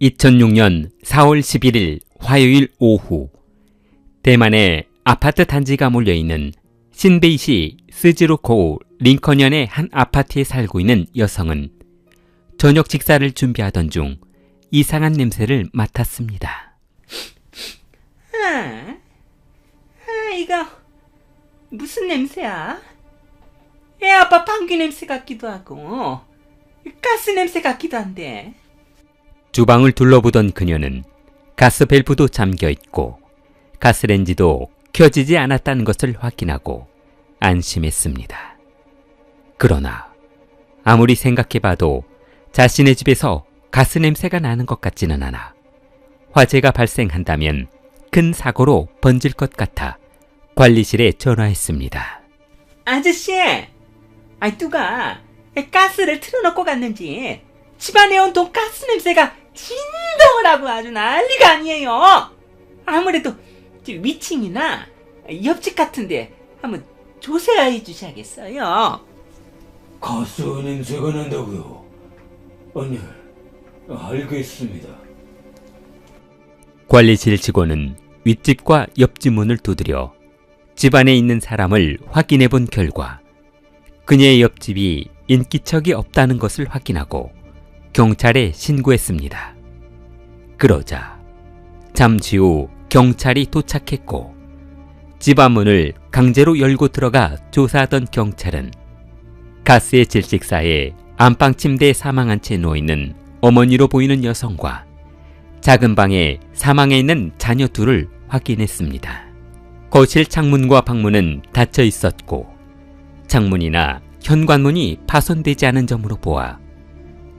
2006년 4월 11일 화요일 오후, 대만의 아파트 단지가 몰려있는 신베이시 스즈루코 링컨현의 한 아파트에 살고 있는 여성은 저녁 식사를 준비하던 중 이상한 냄새를 맡았습니다. 이거 무슨 냄새야? 애 아빠 방귀 냄새 같기도 하고 가스 냄새 같기도 한데. 주방을 둘러보던 그녀는 가스 밸브도 잠겨있고 가스레인지도 켜지지 않았다는 것을 확인하고 안심했습니다. 그러나 아무리 생각해봐도 자신의 집에서 가스 냄새가 나는 것 같지는 않아 화재가 발생한다면 큰 사고로 번질 것 같아 관리실에 전화했습니다. 아저씨, 누가 가스를 틀어놓고 갔는지 집안에 온통 가스 냄새가 진동을 하고 아주 난리가 아니에요. 아무래도 위층이나 옆집 같은데 한번 조사해 주셔야겠어요. 가스 냄새가 난다고요? 아니, 알겠습니다. 관리실 직원은 윗집과 옆집 문을 두드려 집안에 있는 사람을 확인해 본 결과 그녀의 옆집이 인기척이 없다는 것을 확인하고 경찰에 신고했습니다. 그러자 잠시 후 경찰이 도착했고 집안 문을 강제로 열고 들어가 조사하던 경찰은 가스의 질식사에 안방 침대에 사망한 채 누워있는 어머니로 보이는 여성과 작은 방에 사망해 있는 자녀 둘을 확인했습니다. 거실 창문과 방문은 닫혀 있었고 창문이나 현관문이 파손되지 않은 점으로 보아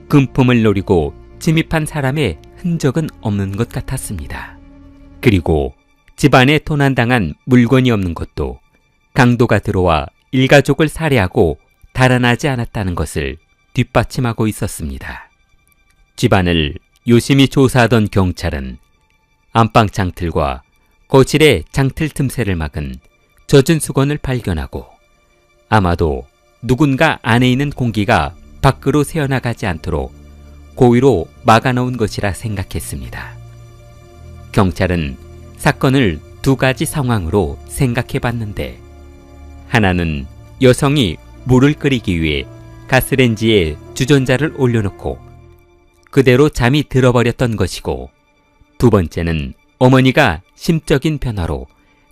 금품을 노리고 침입한 사람의 흔적은 없는 것 같았습니다. 그리고 집안에 도난당한 물건이 없는 것도 강도가 들어와 일가족을 살해하고 달아나지 않았다는 것을 뒷받침하고 있었습니다. 집안을 유심히 조사하던 경찰은 안방 창틀과 거실의 창틀 틈새를 막은 젖은 수건을 발견하고 아마도 누군가 안에 있는 공기가 밖으로 새어나가지 않도록 고의로 막아놓은 것이라 생각했습니다. 경찰은 사건을 두 가지 상황으로 생각해봤는데, 하나는 여성이 물을 끓이기 위해 가스레인지에 주전자를 올려놓고 그대로 잠이 들어버렸던 것이고, 두 번째는 어머니가 심적인 변화로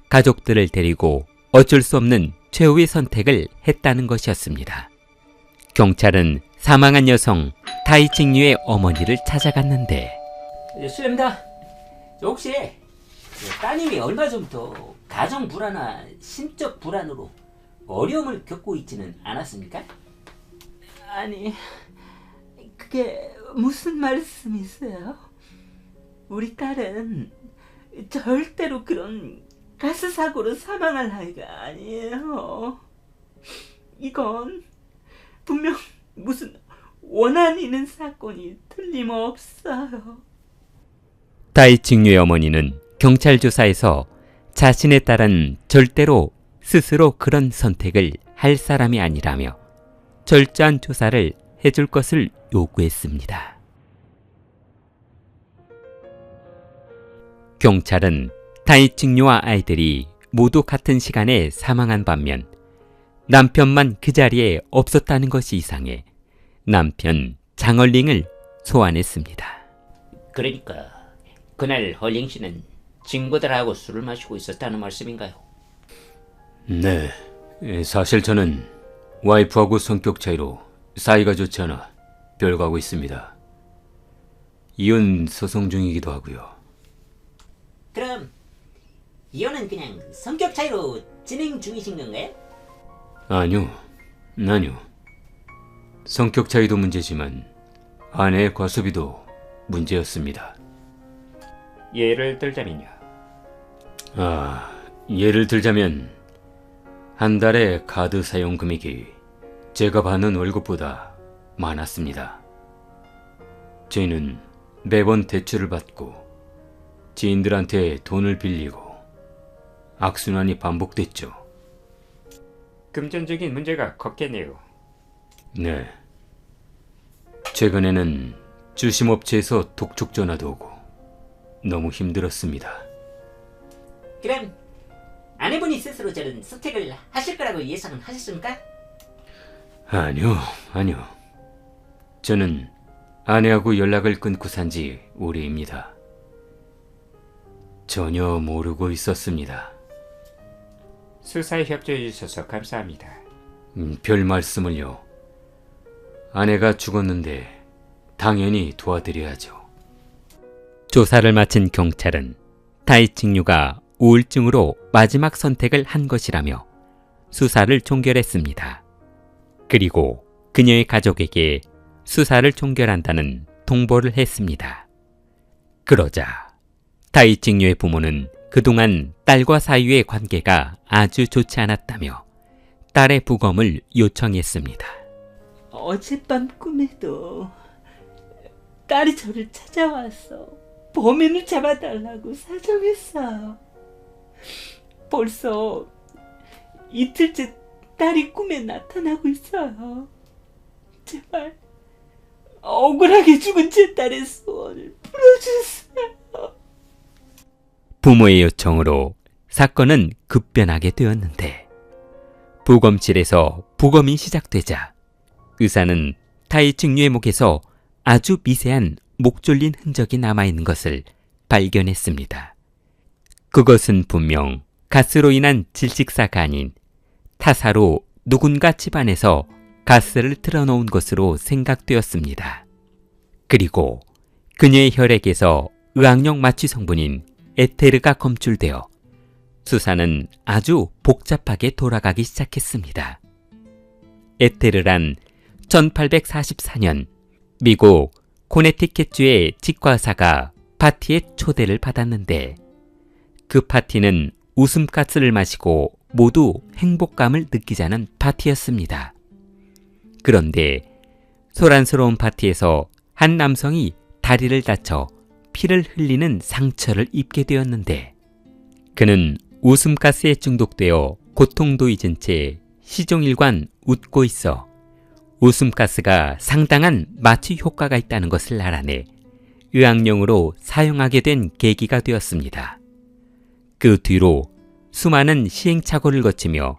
가족들을 데리고 어쩔 수 없는 최후의 선택을 했다는 것이었습니다. 경찰은 사망한 여성 타이칭류의 어머니를 찾아갔는데, 실례합니다. 혹시 따님이 얼마 전부터 가정 불안과 심적 불안으로 어려움을 겪고 있지는 않았습니까? 아니, 그게 무슨 말씀이세요? 우리 딸은 절대로 그런 가스 사고로 사망할 아이가 아니에요. 이건 분명 무슨 원한 있는 사건이 틀림없어요. 타이칭류의 어머니는 경찰 조사에서 자신의 딸은 절대로 스스로 그런 선택을 할 사람이 아니라며 철저한 조사를 해줄 것을 요구했습니다. 경찰은 타이칭류와 아이들이 모두 같은 시간에 사망한 반면 남편만 그 자리에 없었다는 것이 이상해 남편 장얼링을 소환했습니다. 그러니까 그날 헐링 씨는 친구들하고 술을 마시고 있었다는 말씀인가요? 네, 사실 저는 와이프하고 성격 차이로 사이가 좋지 않아 별거하고 있습니다. 이혼 소송 중이기도 하고요. 그럼 이혼은 그냥 성격 차이로 진행 중이신 건가요? 아니요. 성격 차이도 문제지만 아내의 과소비도 문제였습니다. 예를 들자면요. 예를 들자면 한 달에 카드 사용 금액이 제가 받는 월급보다 많았습니다. 저희는 매번 대출을 받고 지인들한테 돈을 빌리고 악순환이 반복됐죠. 금전적인 문제가 컸겠네요. 네. 최근에는 주심업체에서 독촉 전화도 오고 너무 힘들었습니다. 그럼 아내분이 스스로 저런 선택을 하실 거라고 예상은 하셨습니까? 아니요. 저는 아내하고 연락을 끊고 산 지 오래입니다. 전혀 모르고 있었습니다. 수사에 협조해 주셔서 감사합니다. 별 말씀을요. 아내가 죽었는데 당연히 도와드려야죠. 조사를 마친 경찰은 타이칭유가 우울증으로 마지막 선택을 한 것이라며 수사를 종결했습니다. 그리고 그녀의 가족에게 수사를 종결한다는 통보를 했습니다. 그러자 타이칭유의 부모는 그동안 딸과 사이의 관계가 아주 좋지 않았다며 딸의 부검을 요청했습니다. 어젯밤 꿈에도 딸이 저를 찾아와서 범인을 잡아달라고 사정했어요. 벌써 이틀째 딸이 꿈에 나타나고 있어요. 제발 억울하게 죽은 제 딸의 소원을 풀어주세요. 부모의 요청으로 사건은 급변하게 되었는데 부검실에서 부검이 시작되자 의사는 타이칭유의 목에서 아주 미세한 목 졸린 흔적이 남아있는 것을 발견했습니다. 그것은 분명 가스로 인한 질식사가 아닌 타사로 누군가 집안에서 가스를 틀어놓은 것으로 생각되었습니다. 그리고 그녀의 혈액에서 의학용 마취 성분인 에테르가 검출되어 수사는 아주 복잡하게 돌아가기 시작했습니다. 에테르란 1844년 미국 코네티켓주의 치과의사가 파티에 초대를 받았는데 그 파티는 웃음가스를 마시고 모두 행복감을 느끼자는 파티였습니다. 그런데 소란스러운 파티에서 한 남성이 다리를 다쳐 피를 흘리는 상처를 입게 되었는데 그는 웃음가스에 중독되어 고통도 잊은 채 시종일관 웃고 있어 웃음가스가 상당한 마취 효과가 있다는 것을 알아내 의학용으로 사용하게 된 계기가 되었습니다. 그 뒤로 수많은 시행착오를 거치며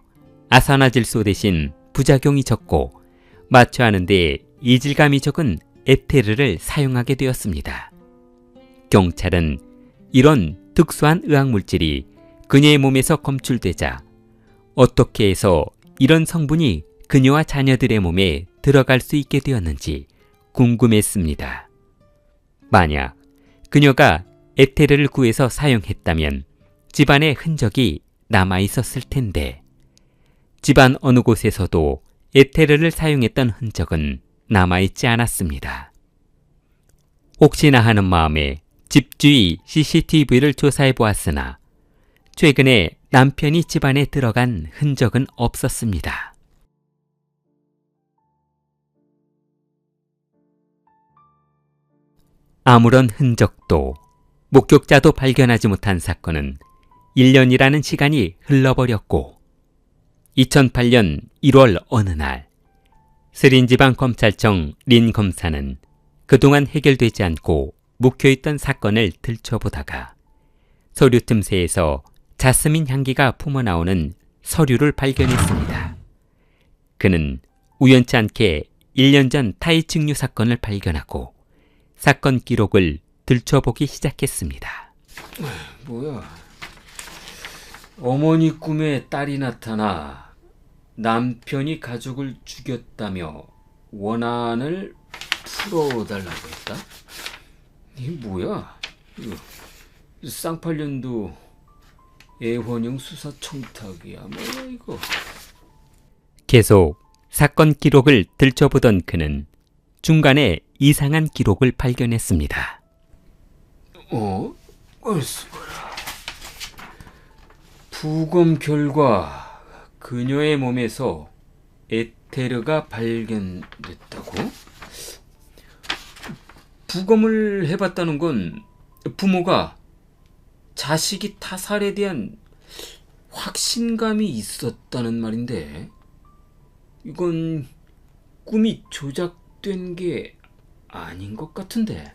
아산화질소 대신 부작용이 적고 마취하는 데 이질감이 적은 에테르를 사용하게 되었습니다. 경찰은 이런 특수한 의학물질이 그녀의 몸에서 검출되자 어떻게 해서 이런 성분이 그녀와 자녀들의 몸에 들어갈 수 있게 되었는지 궁금했습니다. 만약 그녀가 에테르를 구해서 사용했다면 집안에 흔적이 남아있었을 텐데 집안 어느 곳에서도 에테르를 사용했던 흔적은 남아있지 않았습니다. 혹시나 하는 마음에 집 주위 CCTV를 조사해 보았으나 최근에 남편이 집안에 들어간 흔적은 없었습니다. 아무런 흔적도 목격자도 발견하지 못한 사건은 1년이라는 시간이 흘러버렸고 2008년 1월 어느 날 스린지방검찰청 린 검사는 그동안 해결되지 않고 묵혀있던 사건을 들춰보다가 서류 틈새에서 자스민 향기가 품어나오는 서류를 발견했습니다. 그는 우연치 않게 1년 전 타이칭유 사건을 발견하고 사건 기록을 들춰보기 시작했습니다. 뭐야? 어머니 꿈에 딸이 나타나 남편이 가족을 죽였다며 원한을 풀어달라고 했다? 이게 뭐야? 쌍팔년도 애원형 수사 청탁이야. 뭐야 이거? 계속 사건 기록을 들춰보던 그는 중간에 이상한 기록을 발견했습니다. 얼쑤 봐라. 부검 결과 그녀의 몸에서 에테르가 발견됐다고? 부검을 해봤다는 건 부모가 자식이 타살에 대한 확신감이 있었다는 말인데 이건 꿈이 조작된 게 아닌 것 같은데.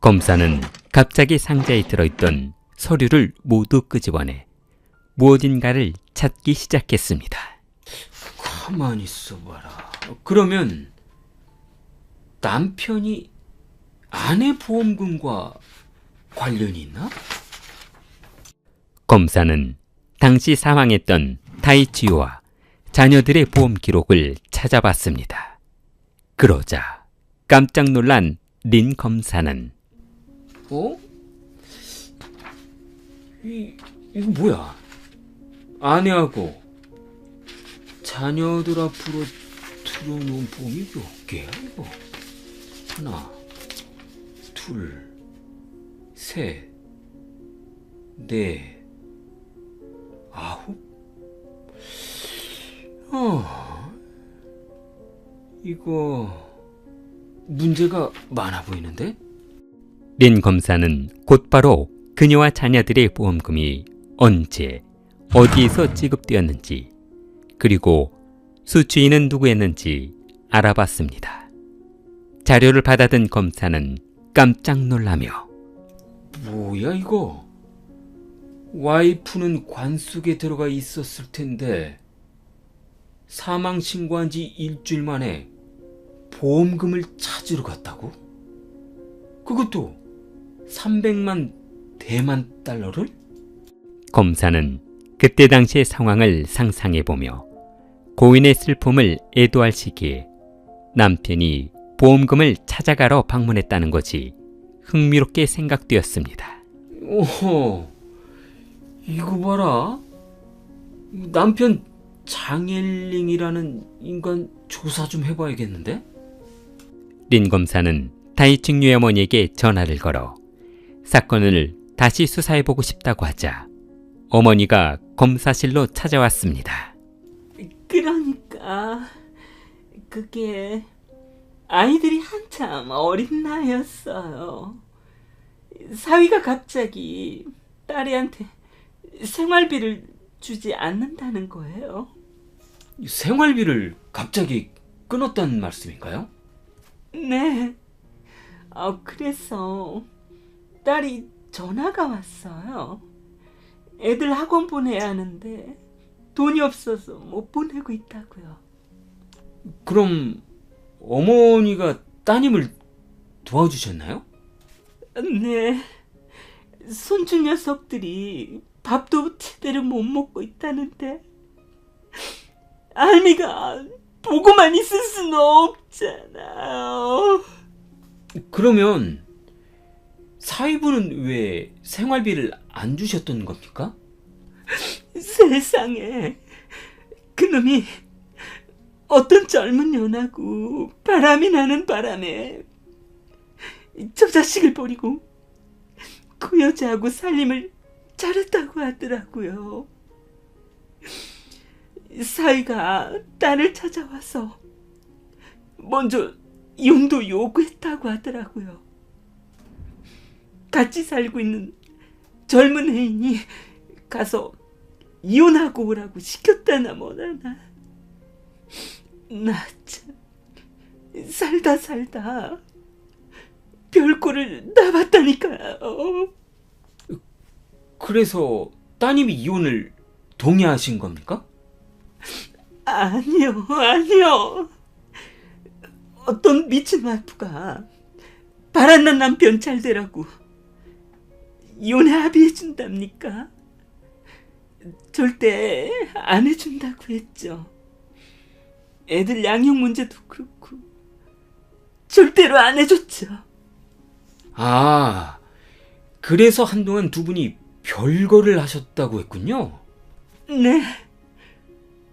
검사는 갑자기 상자에 들어있던 서류를 모두 끄집어내 무엇인가를 찾기 시작했습니다. 가만히 있어봐라. 그러면 남편이 아내 보험금과 관련이 있나? 검사는 당시 사망했던 타이치요와 자녀들의 보험 기록을 찾아봤습니다. 그러자 깜짝 놀란 린 검사는 어? 이거 뭐야? 아내하고 자녀들 앞으로 들어놓은 보험이 몇 개야 이거? 하나, 둘, 셋, 넷, 아홉? 이거 문제가 많아 보이는데? 린 검사는 곧바로 그녀와 자녀들의 보험금이 언제, 어디에서 지급되었는지, 그리고 수취인은 누구였는지 알아봤습니다. 자료를 받아든 검사는 깜짝 놀라며 뭐야 이거? 와이프는 관 속에 들어가 있었을 텐데 사망 신고한 지 일주일 만에 보험금을 찾으러 갔다고? 그것도 300만 대만 달러를? 검사는 그때 당시의 상황을 상상해보며 고인의 슬픔을 애도할 시기에 남편이 보험금을 찾아가러 방문했다는 것이 흥미롭게 생각되었습니다. 오호, 이거 봐라. 남편 장엘링이라는 인간 조사 좀 해봐야겠는데? 린 검사는 타이칭 유어머니에게 전화를 걸어 사건을 다시 수사해보고 싶다고 하자 어머니가 검사실로 찾아왔습니다. 그러니까 그게 아이들이 한참 어린 나이였어요. 사위가 갑자기 딸애한테 생활비를 주지 않는다는 거예요. 생활비를 갑자기 끊었다는 말씀인가요? 네. 그래서 딸이 전화가 왔어요. 애들 학원 보내야 하는데 돈이 없어서 못 보내고 있다고요. 그럼 어머니가 따님을 도와주셨나요? 네. 손주 녀석들이 밥도 제대로 못 먹고 있다는데 알미가 보고만 있을 수는 없잖아요. 그러면 사위분은 왜 생활비를 안 주셨던 겁니까? 세상에, 그놈이 어떤 젊은 년하고 바람이 나는 바람에 저 자식을 버리고 그 여자하고 살림을 차렸다고 하더라고요. 사위가 딸을 찾아와서 먼저 이혼도 요구했다고 하더라고요. 같이 살고 있는 젊은 애인이 가서 이혼하고 오라고 시켰다나 뭐라나. 나 참 살다 별꼴을 나봤다니까요. 그래서 따님이 이혼을 동의하신 겁니까? 아니요. 어떤 미친 와이프가 바람난 남편 잘 되라고 이혼에 합의해준답니까? 절대 안 해준다고 했죠. 애들 양육 문제도 그렇고 절대로 안 해줬죠. 아, 그래서 한동안 두 분이 별거를 하셨다고 했군요. 네.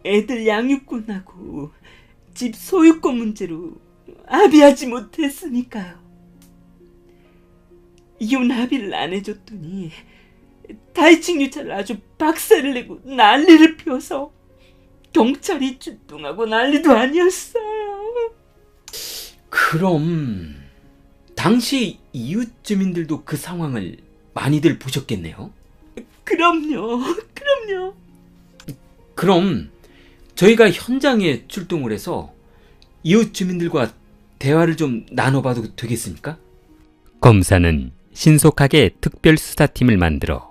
애들 양육권하고 집 소유권 문제로 합의하지 못했으니까요. 이혼 합의를 안 해줬더니 타이칭 유차를 아주 박살을 내고 난리를 피워서 경찰이 출동하고 난리도 아니었어요. 그럼 당시 이웃 주민들도 그 상황을 많이들 보셨겠네요. 그럼요. 그럼 저희가 현장에 출동을 해서 이웃 주민들과 대화를 좀 나눠봐도 되겠습니까? 검사는 신속하게 특별수사팀을 만들어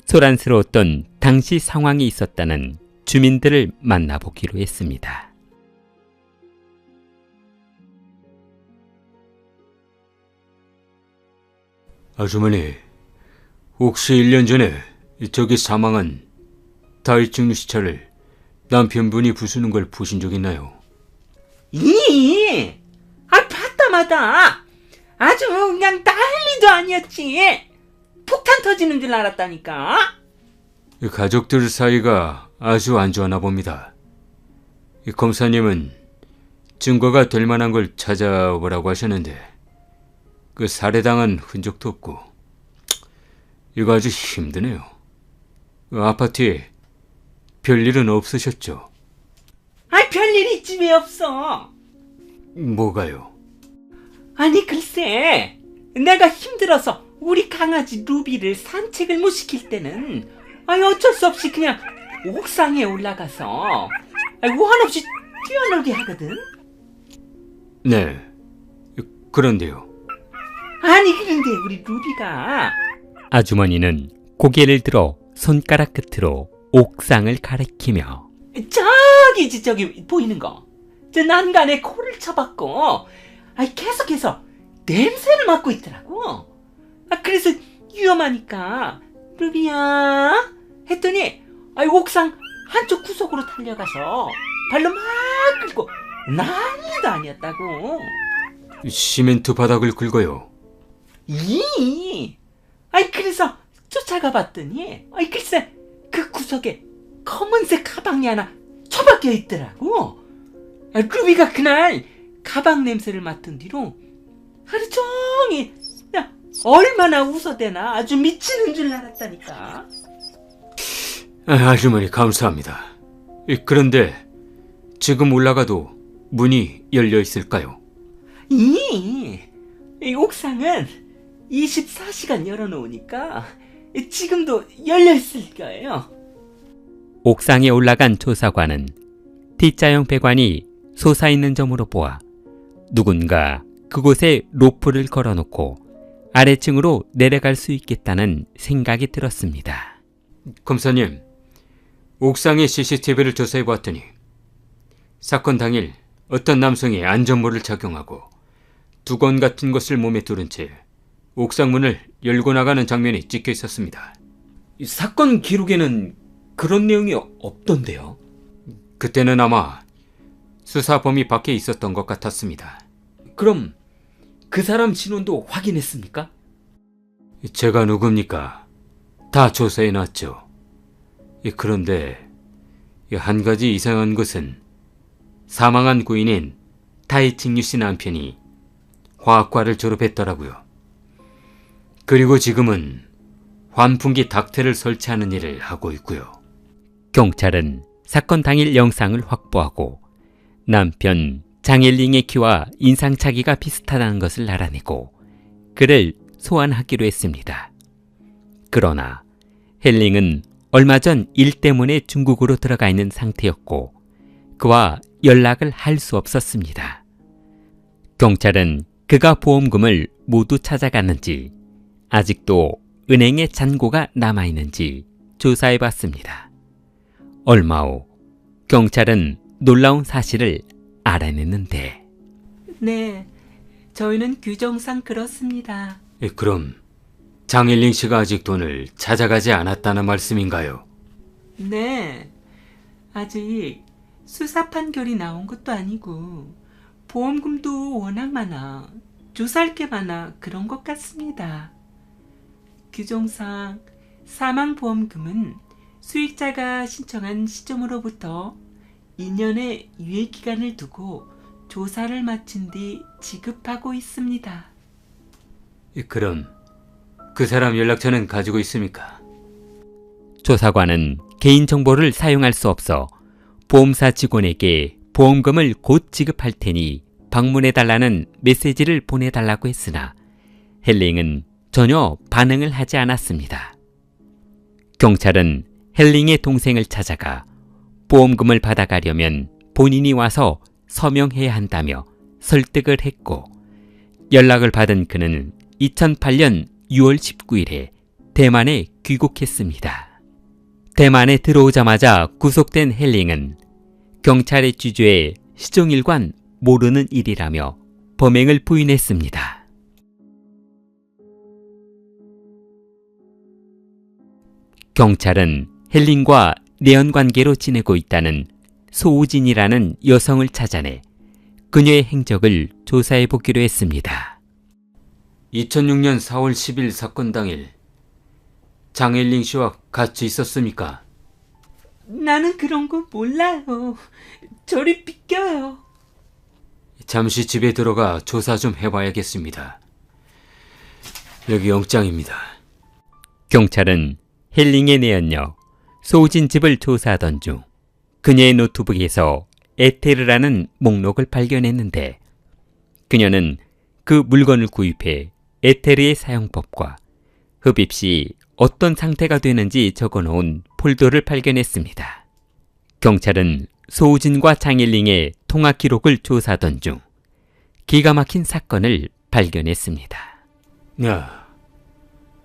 소란스러웠던 당시 상황이 있었다는 주민들을 만나보기로 했습니다. 아주머니, 혹시 1년 전에 저기 사망한 다이증류 시차를 남편분이 부수는 걸 보신 적 있나요? 봤다마다 아주 그냥 난리도 아니었지. 폭탄 터지는 줄 알았다니까. 가족들 사이가 아주 안 좋았나 봅니다. 검사님은 증거가 될 만한 걸 찾아보라고 하셨는데 그 살해당한 흔적도 없고 이거 아주 힘드네요. 아파트에 별일은 없으셨죠? 별일 있지 왜 없어. 뭐가요? 아니 글쎄, 내가 힘들어서 우리 강아지 루비를 산책을 못 시킬 때는 어쩔 수 없이 그냥 옥상에 올라가서 한없이 뛰어놀게 하거든. 네, 그런데요. 아니 그런데 우리 루비가 아주머니는 고개를 들어 손가락 끝으로 옥상을 가리키며 저기 보이는 거, 저 난간에 코를 쳐박고 계속해서 냄새를 맡고 있더라고. 그래서 위험하니까 루비야 했더니 옥상 한쪽 구석으로 달려가서 발로 막 긁고 난리도 아니었다고. 시멘트 바닥을 긁어요. 그래서 쫓아가 봤더니 글쎄 그 구석에 검은색 가방이 하나 처박혀 있더라고. 루비가 그날 가방 냄새를 맡은 뒤로 하루 종일 얼마나 웃어대나 아주 미치는 줄 알았다니까. 아주머니 감사합니다. 그런데 지금 올라가도 문이 열려 있을까요? 이 옥상은 24시간 열어놓으니까 지금도 열려있을 거예요. 옥상에 올라간 조사관은 T자형 배관이 솟아있는 점으로 보아 누군가 그곳에 로프를 걸어놓고 아래층으로 내려갈 수 있겠다는 생각이 들었습니다. 검사님, 옥상의 CCTV를 조사해보았더니 사건 당일 어떤 남성이 안전모를 착용하고 두건 같은 것을 몸에 두른 채 옥상문을 열고 나가는 장면이 찍혀 있었습니다. 사건 기록에는 그런 내용이 없던데요. 그때는 아마 수사 범위 밖에 있었던 것 같았습니다. 그럼 그 사람 신원도 확인했습니까? 제가 누굽니까? 다 조사해놨죠. 그런데 한 가지 이상한 것은 사망한 고인인 다이칭유 씨 남편이 화학과를 졸업했더라고요. 그리고 지금은 환풍기 닥터를 설치하는 일을 하고 있고요. 경찰은 사건 당일 영상을 확보하고 남편 장엘링의 키와 인상차기가 비슷하다는 것을 알아내고 그를 소환하기로 했습니다. 그러나 헬링은 얼마 전 일 때문에 중국으로 들어가 있는 상태였고 그와 연락을 할 수 없었습니다. 경찰은 그가 보험금을 모두 찾아갔는지 아직도 은행에 잔고가 남아있는지 조사해봤습니다. 얼마 후 경찰은 놀라운 사실을 알아냈는데 네, 저희는 규정상 그렇습니다. 그럼 장일링 씨가 아직 돈을 찾아가지 않았다는 말씀인가요? 네, 아직 수사 판결이 나온 것도 아니고 보험금도 워낙 많아 조사할 게 많아 그런 것 같습니다. 규정상 사망보험금은 수익자가 신청한 시점으로부터 2년의 유예기간을 두고 조사를 마친 뒤 지급하고 있습니다. 그럼 그 사람 연락처는 가지고 있습니까? 조사관은 개인정보를 사용할 수 없어 보험사 직원에게 보험금을 곧 지급할 테니 방문해달라는 메시지를 보내달라고 했으나 헬링은 전혀 반응을 하지 않았습니다. 경찰은 헬링의 동생을 찾아가 보험금을 받아가려면 본인이 와서 서명해야 한다며 설득을 했고 연락을 받은 그는 2008년 6월 19일에 대만에 귀국했습니다. 대만에 들어오자마자 구속된 헬링은 경찰의 취조에 시종일관 모르는 일이라며 범행을 부인했습니다. 경찰은 헬링과 내연관계로 지내고 있다는 소우진이라는 여성을 찾아내 그녀의 행적을 조사해보기로 했습니다. 2006년 4월 10일 사건 당일 장혜ling 씨와 같이 있었습니까? 나는 그런 거 몰라요. 저리 비껴요. 잠시 집에 들어가 조사 좀 해봐야겠습니다. 여기 영장입니다. 경찰은 헬링의 내연녀 소우진 집을 조사하던 중 그녀의 노트북에서 에테르라는 목록을 발견했는데 그녀는 그 물건을 구입해 에테르의 사용법과 흡입 시 어떤 상태가 되는지 적어놓은 폴더를 발견했습니다. 경찰은 소우진과 장일링의 통화 기록을 조사하던 중 기가 막힌 사건을 발견했습니다. 야,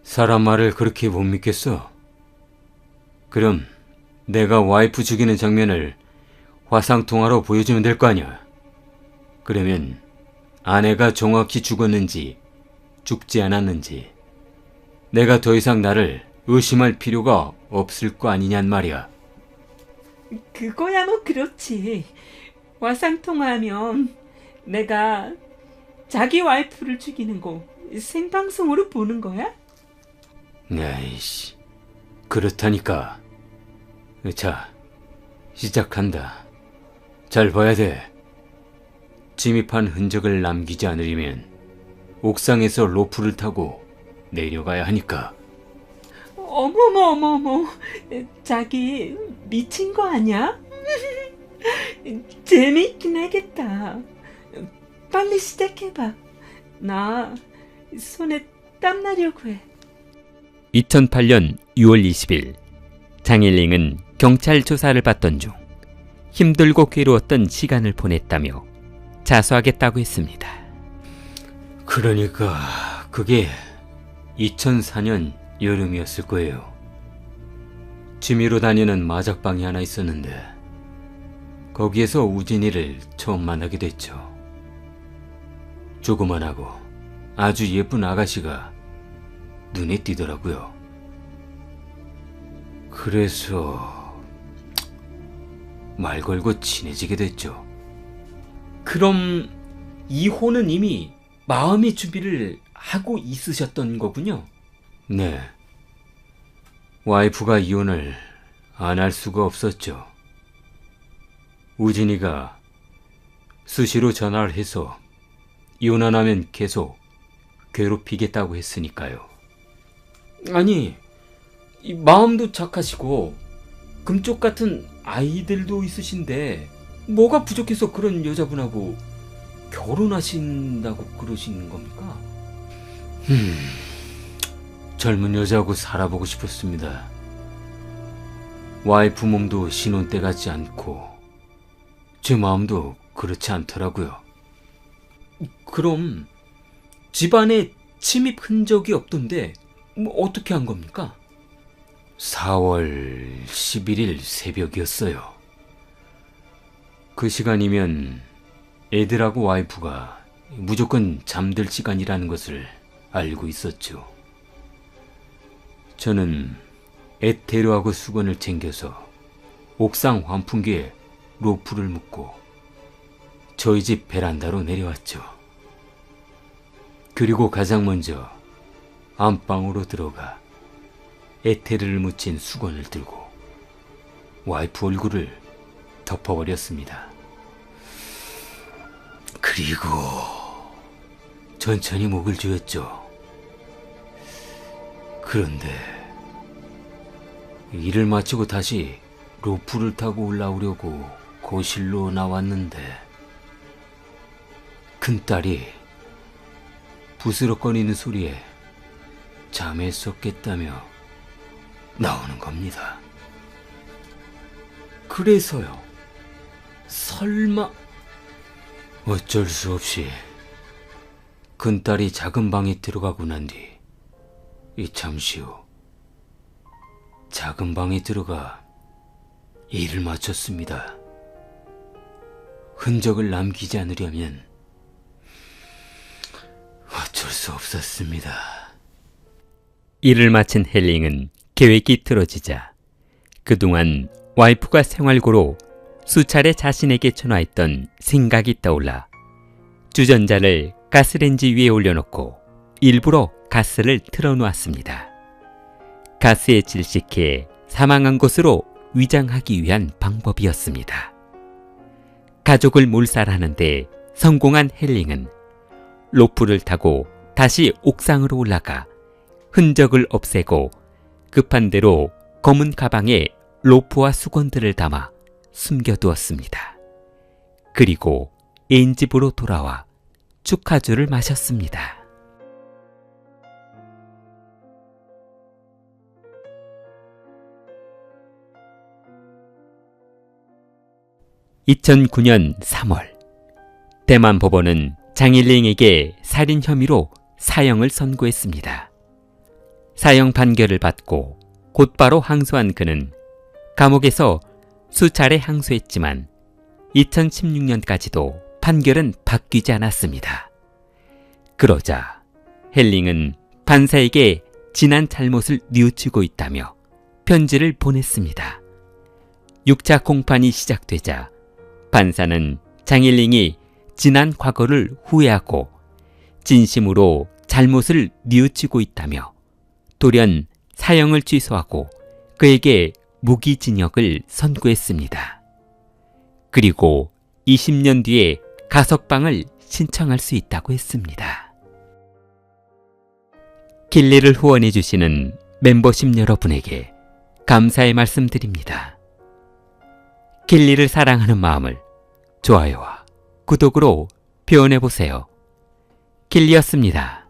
사람 말을 그렇게 못 믿겠어? 그럼 내가 와이프 죽이는 장면을 화상통화로 보여주면 될 거 아니야. 그러면 아내가 정확히 죽었는지 죽지 않았는지 내가 더 이상 나를 의심할 필요가 없을 거 아니냔 말이야. 그거야 뭐 그렇지. 화상통화하면 내가 자기 와이프를 죽이는 거 생방송으로 보는 거야? 아이씨, 그렇다니까. 자, 시작한다. 잘 봐야 돼. 침입한 흔적을 남기지 않으려면 옥상에서 로프를 타고 내려가야 하니까. 어머머, 자기 미친 거 아니야? 재미있긴 하겠다. 빨리 시작해봐. 나 손에 땀 나려고 해. 2008년 6월 20일 장일링은 경찰 조사를 받던 중 힘들고 괴로웠던 시간을 보냈다며 자수하겠다고 했습니다. 그러니까 그게 2004년 여름이었을 거예요. 취미로 다니는 마작방이 하나 있었는데 거기에서 우진이를 처음 만나게 됐죠. 조그만하고 아주 예쁜 아가씨가 눈에 띄더라고요. 그래서 말 걸고 친해지게 됐죠. 그럼 이혼은 이미 마음의 준비를 하고 있으셨던 거군요. 네. 와이프가 이혼을 안 할 수가 없었죠. 우진이가 수시로 전화를 해서 이혼 안 하면 계속 괴롭히겠다고 했으니까요. 아니, 이 마음도 착하시고 금쪽 같은 아이들도 있으신데 뭐가 부족해서 그런 여자분하고 결혼하신다고 그러시는 겁니까? 젊은 여자하고 살아보고 싶었습니다. 와이프 몸도 신혼 때 같지 않고 제 마음도 그렇지 않더라고요. 그럼 집안에 침입 흔적이 없던데 뭐 어떻게 한 겁니까? 4월 11일 새벽이었어요. 그 시간이면 애들하고 와이프가 무조건 잠들 시간이라는 것을 알고 있었죠. 저는 에테르하고 수건을 챙겨서 옥상 환풍기에 로프를 묶고 저희 집 베란다로 내려왔죠. 그리고 가장 먼저 안방으로 들어가 에테르를 묻힌 수건을 들고 와이프 얼굴을 덮어버렸습니다. 그리고 천천히 목을 조였죠. 그런데 일을 마치고 다시 로프를 타고 올라오려고 거실로 나왔는데 큰딸이 부스럭거리는 소리에 잠에 썩겠다며 나오는 겁니다. 그래서요. 설마 어쩔 수 없이 큰딸이 작은 방에 들어가고 난 뒤 이 잠시 후 작은 방에 들어가 일을 마쳤습니다. 흔적을 남기지 않으려면 어쩔 수 없었습니다. 일을 마친 헬링은 계획이 틀어지자 그동안 와이프가 생활고로 수차례 자신에게 전화했던 생각이 떠올라 주전자를 가스레인지 위에 올려놓고 일부러 가스를 틀어놓았습니다. 가스에 질식해 사망한 것으로 위장하기 위한 방법이었습니다. 가족을 몰살하는데 성공한 헬링은 로프를 타고 다시 옥상으로 올라가 흔적을 없애고 급한 대로 검은 가방에 로프와 수건들을 담아 숨겨두었습니다. 그리고 애인집으로 돌아와 축하주를 마셨습니다. 2009년 3월 대만 법원은 장일링에게 살인 혐의로 사형을 선고했습니다. 사형 판결을 받고 곧바로 항소한 그는 감옥에서 수차례 항소했지만 2016년까지도 판결은 바뀌지 않았습니다. 그러자 헬링은 판사에게 지난 잘못을 뉘우치고 있다며 편지를 보냈습니다. 6차 공판이 시작되자 판사는 장일링이 지난 과거를 후회하고 진심으로 잘못을 뉘우치고 있다며 돌연 사형을 취소하고 그에게 무기징역을 선고했습니다. 그리고 20년 뒤에 가석방을 신청할 수 있다고 했습니다. 길리를 후원해 주시는 멤버십 여러분에게 감사의 말씀드립니다. 길리를 사랑하는 마음을 좋아요와 구독으로 표현해 보세요. 길리였습니다.